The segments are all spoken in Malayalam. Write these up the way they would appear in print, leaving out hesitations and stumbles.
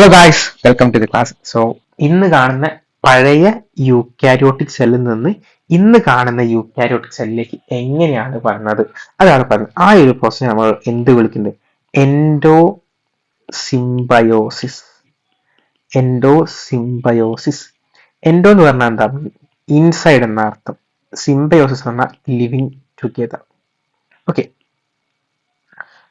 Hello guys, welcome to the class. So ഇന്ന് കാണുന്ന പഴയ യൂക്കാരിയോട്ടിക് സെല്ലിൽ നിന്ന് ഇന്ന് കാണുന്ന യൂക്കാരിയോട്ടിക് സെല്ലിലേക്ക് എങ്ങനെയാണ് പറഞ്ഞത്, അതാണ് പറഞ്ഞത്. ആ ഒരു പ്രോസസ് നമ്മൾ എന്ത് വിളിക്കുന്നത്? Endo symbiosis. Endo symbiosis. Endo എന്ന് പറഞ്ഞാൽ എന്താ? ഇൻസൈഡ് എന്ന അർത്ഥം. സിംബയോസിസ് എന്ന് പറഞ്ഞാൽ ലിവിങ് ടുഗെദർ. ഓക്കെ,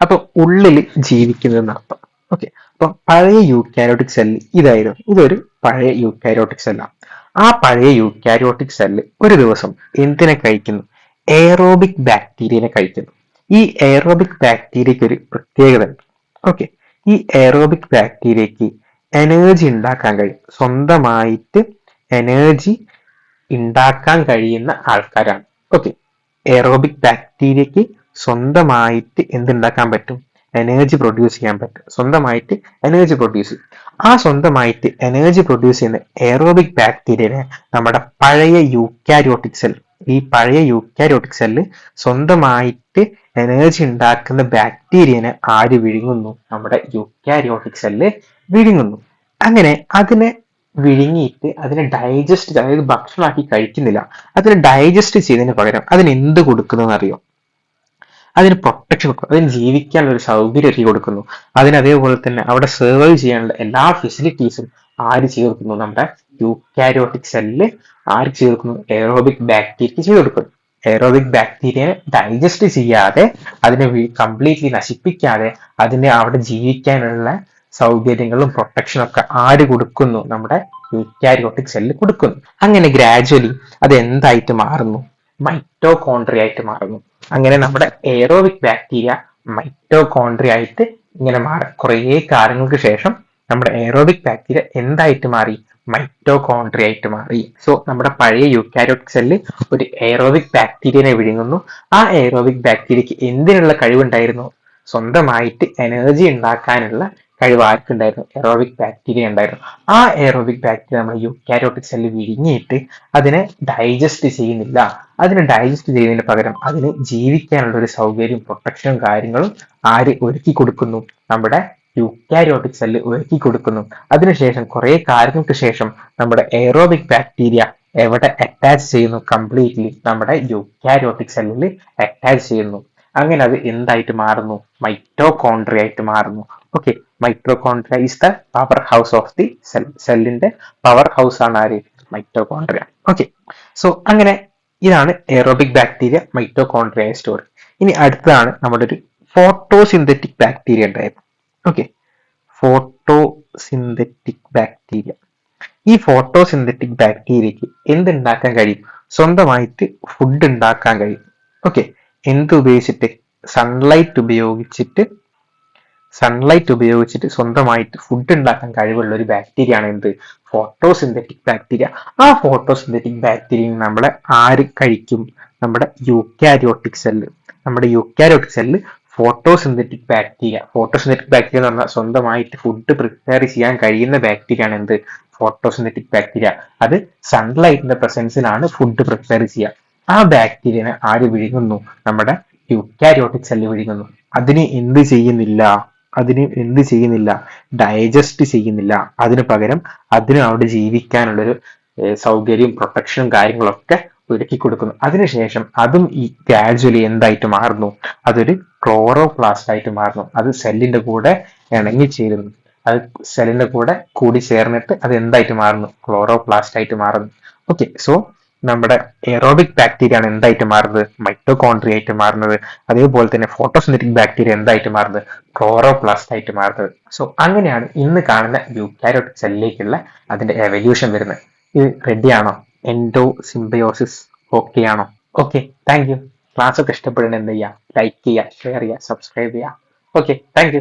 അപ്പൊ ഉള്ളിൽ ജീവിക്കുന്നത് എന്നർത്ഥം. ഓക്കെ, അപ്പൊ പഴയ യൂക്കാരിയോട്ടിക് സെല്ല് ഇതായിരുന്നു. ഇതൊരു പഴയ യൂക്കാരിയോട്ടിക് സെല്ലാണ്. ആ പഴയ യൂക്കാരിയോട്ടിക് സെല്ല് ഒരു ദിവസം എന്തിനെ കഴിക്കുന്നു? എയറോബിക് ബാക്ടീരിയനെ കഴിക്കുന്നു. ഈ എയറോബിക് ബാക്ടീരിയക്ക് ഒരു പ്രത്യേകത ഉണ്ട്. ഓക്കെ, ഈ എയറോബിക് ബാക്ടീരിയക്ക് എനർജി ഉണ്ടാക്കാൻ കഴിയും. സ്വന്തമായിട്ട് എനർജി ഉണ്ടാക്കാൻ കഴിയുന്ന ആൾക്കാരാണ്. ഓക്കെ, എയറോബിക് ബാക്ടീരിയക്ക് സ്വന്തമായിട്ട് എന്തുണ്ടാക്കാൻ പറ്റും? എനർജി പ്രൊഡ്യൂസ് ചെയ്യാൻ പറ്റും. സ്വന്തമായിട്ട് എനർജി പ്രൊഡ്യൂസ് ചെയ്യും. ആ സ്വന്തമായിട്ട് എനർജി പ്രൊഡ്യൂസ് ചെയ്യുന്ന എയറോബിക് ബാക്ടീരിയനെ നമ്മുടെ പഴയ യൂക്കാരിയോട്ടിക് സെൽ, ഈ പഴയ യൂക്കാരിയോട്ടിക് സെല്ല് സ്വന്തമായിട്ട് എനർജി ഉണ്ടാക്കുന്ന ബാക്ടീരിയനെ ആര് വിഴുങ്ങുന്നു? നമ്മുടെ യൂക്കാരിയോട്ടിക് സെല്ല് വിഴുങ്ങുന്നു. അങ്ങനെ അതിനെ വിഴുങ്ങിയിട്ട് അതിനെ ഡൈജസ്റ്റ്, അതായത് ഭക്ഷണമാക്കി കഴിക്കുന്നില്ല. അതിനെ ഡൈജസ്റ്റ് ചെയ്തതിന് പകരം അതിന് എന്ത് കൊടുക്കുന്നു അറിയോ? അതിന് പ്രൊട്ടക്ഷൻ കൊടുക്കുന്നു. അതിന് ജീവിക്കാനുള്ള ഒരു സൗകര്യം ഒരുക്കി കൊടുക്കുന്നു. അതിന് അതേപോലെ തന്നെ അവിടെ സർവൈവ് ചെയ്യാനുള്ള എല്ലാ ഫെസിലിറ്റീസും ആര് ചേർക്കുന്നു? നമ്മുടെ യൂക്കാരിയോട്ടിക് സെല്ലില് ആര് ചേർക്കുന്നു? എയറോബിക് ബാക്ടീരിയക്ക് ചെയ്ത് കൊടുക്കുന്നു. എയറോബിക് ബാക്ടീരിയനെ ഡൈജസ്റ്റ് ചെയ്യാതെ, അതിനെ കംപ്ലീറ്റ്ലി നശിപ്പിക്കാതെ അതിനെ അവിടെ ജീവിക്കാനുള്ള സൗകര്യങ്ങളും പ്രൊട്ടക്ഷനും ഒക്കെ ആര് കൊടുക്കുന്നു? നമ്മുടെ യൂക്കാരിയോട്ടിക് സെല്ല് കൊടുക്കുന്നു. അങ്ങനെ ഗ്രാജുവലി അത് എന്തായിട്ട് മാറുന്നു? മൈറ്റോകോൺട്രിയ ആയിട്ട് മാറുന്നു. അങ്ങനെ നമ്മുടെ എയറോബിക് ബാക്ടീരിയ മൈറ്റോകോൺട്രിയ ആയിട്ട് ഇങ്ങനെ മാറും. കുറേ കാലങ്ങൾക്ക് ശേഷം നമ്മുടെ എയറോബിക് ബാക്ടീരിയ എന്തായിട്ട് മാറി? മൈറ്റോകോൺട്രിയ ആയിട്ട് മാറി. സോ നമ്മുടെ പഴയ യൂക്കാരിയോട്ടിക് സെല്ല് ഒരു എയറോബിക് ബാക്ടീരിയനെ വിഴുങ്ങുന്നു. ആ എയറോബിക് ബാക്ടീരിയക്ക് എന്തിനുള്ള കഴിവുണ്ടായിരുന്നു? സ്വന്തമായിട്ട് എനർജി ഉണ്ടാക്കാനുള്ള കഴിവ് ആർക്കുണ്ടായിരുന്നു? എയറോബിക് ബാക്ടീരിയ ഉണ്ടായിരുന്നു. ആ എയറോബിക് ബാക്ടീരിയ നമ്മുടെ യൂക്കാരിയോട്ടിക് സെല്ല് വിഴുങ്ങിയിട്ട് അതിനെ ഡൈജസ്റ്റ് ചെയ്യുന്നില്ല. അതിനെ ഡൈജസ്റ്റ് ചെയ്യുന്നതിന് പകരം അതിന് ജീവിക്കാനുള്ള ഒരു സൗകര്യം, പ്രൊട്ടക്ഷനും കാര്യങ്ങളും ആര് ഒരുക്കി കൊടുക്കുന്നു? നമ്മുടെ യൂക്കാരിയോട്ടിക് സെല്ല് ഒരുക്കി കൊടുക്കുന്നു. അതിനുശേഷം കുറെ കാലങ്ങൾക്ക് ശേഷം നമ്മുടെ എയറോബിക് ബാക്ടീരിയ എവിടെ അറ്റാച്ച് ചെയ്യുന്നു? കംപ്ലീറ്റ്ലി നമ്മുടെ യൂക്കാരിയോട്ടിക് സെല്ലിൽ അറ്റാച്ച് ചെയ്യുന്നു. അങ്ങനെ അത് എന്തായിട്ട് മാറുന്നു? മൈറ്റോകോൺട്രിയ ആയിട്ട് മാറുന്നു. Okay, mitochondria is the power house of the cell. സെല്ലിന്റെ പവർ ഹൗസ് ആണ് ആര്? മൈറ്റോകോൺട്രിയ. ഓക്കെ, സോ അങ്ങനെ ഇതാണ് എയറോബിക് ബാക്ടീരിയ മൈറ്റോകോൺട്രിയ സ്റ്റോറി. ഇനി അടുത്തതാണ് നമ്മുടെ ഒരു ഫോട്ടോസിന്തറ്റിക് ബാക്ടീരിയ ഉണ്ടായിരുന്നു. Okay, photosynthetic bacteria. ഈ ഫോട്ടോസിന്തറ്റിക് ബാക്ടീരിയക്ക് എന്തുണ്ടാക്കാൻ കഴിയും? സ്വന്തമായിട്ട് ഫുഡ് ഉണ്ടാക്കാൻ കഴിയും. ഓക്കെ, എന്ത് ഉപയോഗിച്ചിട്ട്? സൺലൈറ്റ് ഉപയോഗിച്ചിട്ട് സ്വന്തമായിട്ട് ഫുഡ് ഉണ്ടാക്കാൻ കഴിവുള്ള ഒരു ബാക്ടീരിയ ആണ് എന്ത്? Photosynthetic bacteria. ആ ഫോട്ടോസിന്തറ്റിക് ബാക്ടീരിയ നമ്മളെ ആര് കഴിക്കും? നമ്മുടെ യൂക്കാരിയോട്ടിക് സെല്ല്. നമ്മുടെ യൂക്കാരിയോട്ടിക് സെല്ല് ഫോട്ടോസിന്തറ്റിക് ബാക്ടീരിയ എന്ന് പറഞ്ഞാൽ സ്വന്തമായിട്ട് ഫുഡ് പ്രിപ്പയർ ചെയ്യാൻ കഴിയുന്ന ബാക്ടീരിയ ആണ് എന്ത്? Photosynthetic bacteria. അത് സൺലൈറ്റിന്റെ പ്രസൻസിലാണ് ഫുഡ് പ്രിപ്പയർ ചെയ്യുക. ആ ബാക്ടീരിയനെ ആര് വിഴുങ്ങുന്നു? നമ്മുടെ യൂക്കാരിയോട്ടിക് സെല്ല് വിഴുങ്ങുന്നു. അതിന് എന്ത് ചെയ്യുന്നില്ല? ഡൈജസ്റ്റ് ചെയ്യുന്നില്ല. അതിനു പകരം അതിന് അവിടെ ജീവിക്കാനുള്ളൊരു സൗകര്യവും പ്രൊട്ടക്ഷനും കാര്യങ്ങളൊക്കെ ഒരുക്കി കൊടുക്കുന്നു. അതിനുശേഷം അതും ഈ ഗ്രാജുവലി എന്തായിട്ട് മാറുന്നു? അതൊരു ക്ലോറോപ്ലാസ്റ്റ് ആയിട്ട് മാറുന്നു. അത് സെല്ലിന്റെ കൂടെ ഇണങ്ങിച്ചേരുന്നു. അത് സെല്ലിന്റെ കൂടെ കൂടി ചേർന്നിട്ട് അത് എന്തായിട്ട് മാറുന്നു? ക്ലോറോപ്ലാസ്റ്റ് ആയിട്ട് മാറുന്നു. ഓക്കെ, സോ നമ്മുടെ എയറോബിക് ബാക്ടീരിയ ആണ് എന്തായിട്ട് മാറുന്നത്? മൈറ്റോകോൺട്രിയ ആയിട്ട് മാറുന്നത്. അതേപോലെ തന്നെ ഫോട്ടോസിന്തറ്റിക് ബാക്ടീരിയ എന്തായിട്ട് മാറുന്നത്? ക്ലോറോപ്ലാസ്റ്റ് ആയിട്ട് മാറുന്നത്. സോ അങ്ങനെയാണ് ഇന്ന് കാണുന്ന യൂക്കാരിയോട്ടിക് സെല്ലിലേക്കുള്ള അതിന്റെ എവല്യൂഷൻ വരുന്നത്. ഇത് റെഡിയാണോ? എൻഡോ സിംബയോസിസ് ഓക്കെ ആണോ? Okay, thank you. ക്ലാസ് ഒക്കെ ഇഷ്ടപ്പെടുന്ന എന്ത് ചെയ്യുക? ലൈക്ക് ചെയ്യുക, ഷെയർ ചെയ്യുക, സബ്സ്ക്രൈബ് ചെയ്യുക. Okay, thank you.